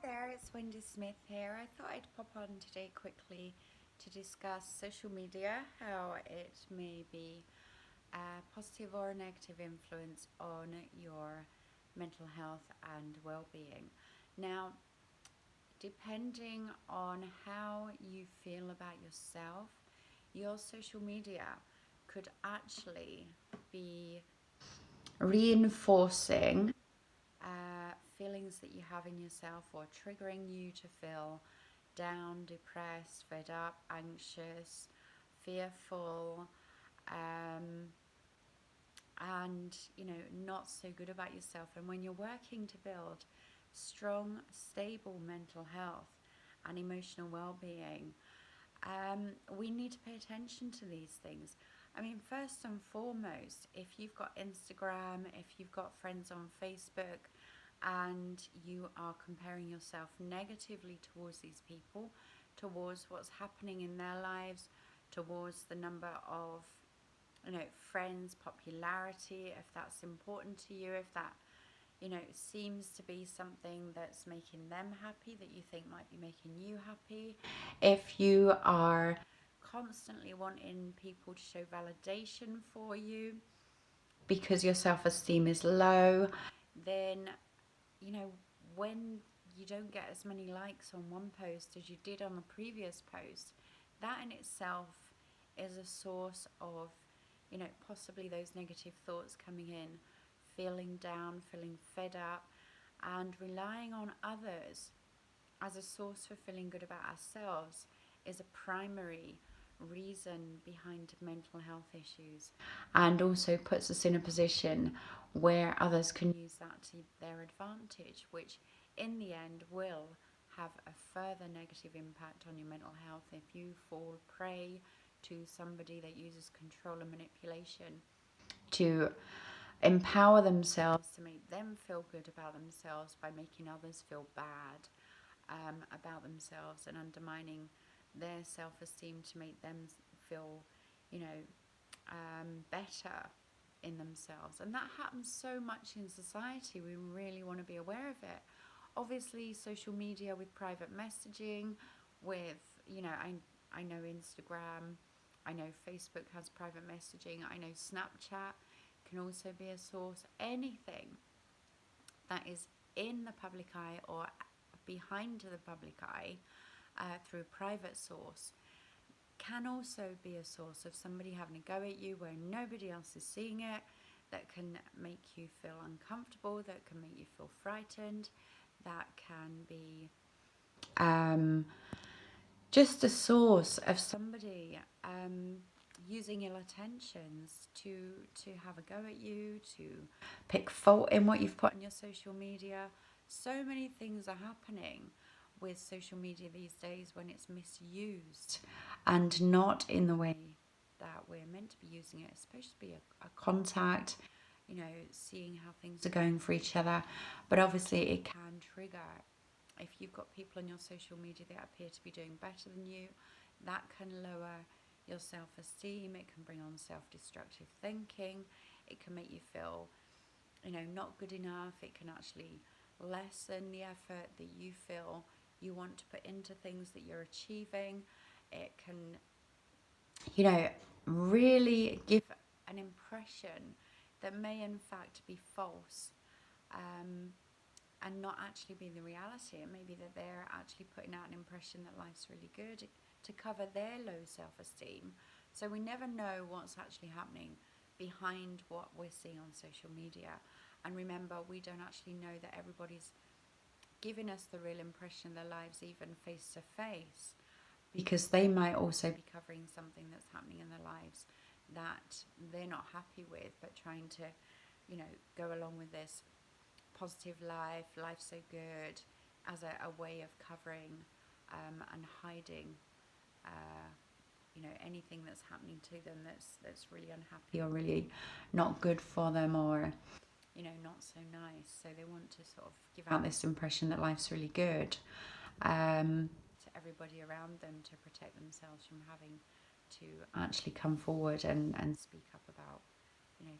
there, it's Wendy Smith here. I thought I'd pop on today quickly to discuss social media, how it may be a positive or a negative influence on your mental health and well-being. Now, depending on how you feel about yourself, your social media could actually be reinforcing feelings that you have in yourself or triggering you to feel down, depressed, fed up, anxious, fearful, um, and not so good about yourself. And when you're working to build strong, stable mental health and emotional well-being, we need to pay attention to these things. I mean, first and foremost, if you've got Instagram, if you've got friends on Facebook, and you are comparing yourself negatively towards these people, towards what's happening in their lives, towards the number of friends, popularity, if that's important to you, if that seems to be something that's making them happy, that you think might be making you happy. If you are constantly wanting people to show validation for you because your self-esteem is low, then, when you don't get as many likes on one post as you did on the previous post, that in itself is a source of, possibly those negative thoughts coming in, feeling down, feeling fed up, and relying on others as a source for feeling good about ourselves is a primary reason behind mental health issues, and also puts us in a position where others can use that to their advantage, which in the end will have a further negative impact on your mental health if you fall prey to somebody that uses control and manipulation to empower themselves, to make them feel good about themselves by making others feel bad about themselves and undermining their self-esteem to make them feel, better in themselves. And that happens so much in society. We really want to be aware of it. Obviously, social media with private messaging, with, I know Instagram, I know Facebook has private messaging, I know Snapchat can also be a source. Anything that is in the public eye or behind the public eye through a private source can also be a source of somebody having a go at you where nobody else is seeing it, that can make you feel uncomfortable, that can make you feel frightened, that can be just a source of somebody using ill intentions to have a go at you, to pick fault in what you've put on your social media. So many things are happening with social media these days when it's misused and not in the way that we're meant to be using it. It's supposed to be a contact, seeing how things are going for each other, but obviously it can trigger. If you've got people on your social media that appear to be doing better than you, that can lower your self-esteem. It can bring on self-destructive thinking. It can make you feel, not good enough. It can actually lessen the effort that you feel you want to put into things that you're achieving. It can, really give an impression that may in fact be false. And not actually be the reality. It may be that they're actually putting out an impression that life's really good to cover their low self-esteem. So we never know what's actually happening behind what we're seeing on social media. And remember, we don't actually know that everybody's giving us the real impression of their lives, even face to face, because they might also be covering something that's happening in their lives that they're not happy with, but trying to, go along with this positive life, life's so good, as a way of covering and hiding, anything that's happening to them that's really unhappy or really not good for them, or not so nice. So they want to sort of give out this impression that life's really good to everybody around them to protect themselves from having to actually come forward and speak up about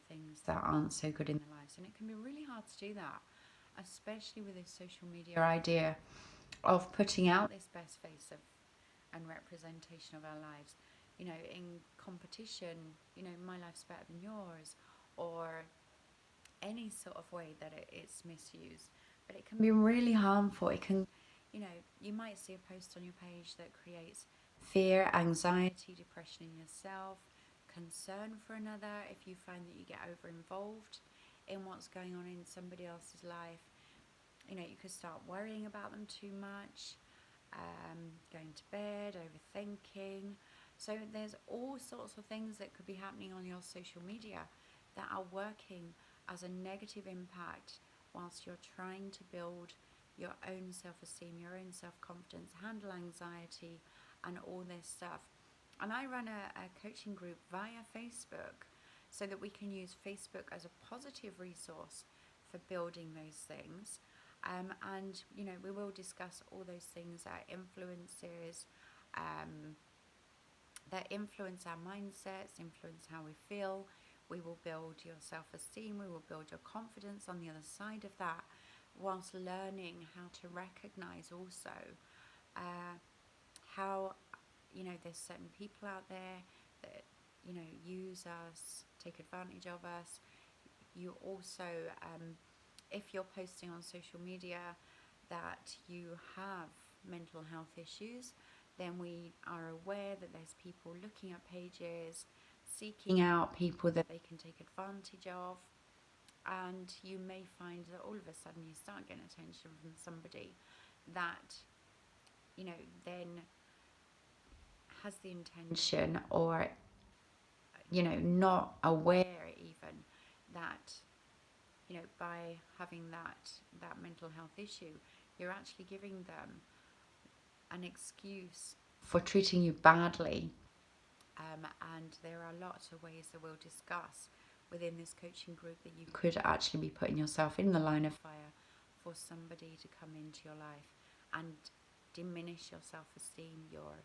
things that aren't so good in their lives. And it can be really hard to do that, especially with this social media idea. of putting out this best face of and representation of our lives. You know, in competition, you know, my life's better than yours, or any sort of way that it's misused. But it can be really harmful. It can, you know, you might see a post on your page that creates fear, anxiety, depression in yourself, concern for another if you find that you get over involved in what's going on in somebody else's life. You know, you could start worrying about them too much, going to bed, overthinking. So there's all sorts of things that could be happening on your social media that are working as a negative impact whilst you're trying to build your own self-esteem, your own self-confidence, handle anxiety and all this stuff. And I run a coaching group via Facebook so that we can use Facebook as a positive resource for building those things. And, you know, we will discuss all those things, our influences, um, that influence our mindsets, influence how we feel. We will build your self-esteem, we will build your confidence on the other side of that, whilst learning how to recognize also how, you know, there's certain people out there that, you know, use us, take advantage of us. You also, if you're posting on social media that you have mental health issues, then we are aware that there's people looking at pages, seeking out people that they can take advantage of. And you may find that all of a sudden you start getting attention from somebody that, you know, then has the intention, or, you know, not aware even that, you know, by having that mental health issue, you're actually giving them an excuse for treating you badly. And there are lots of ways that we'll discuss within this coaching group that you could actually be putting yourself in the line of fire for somebody to come into your life and diminish your self-esteem, your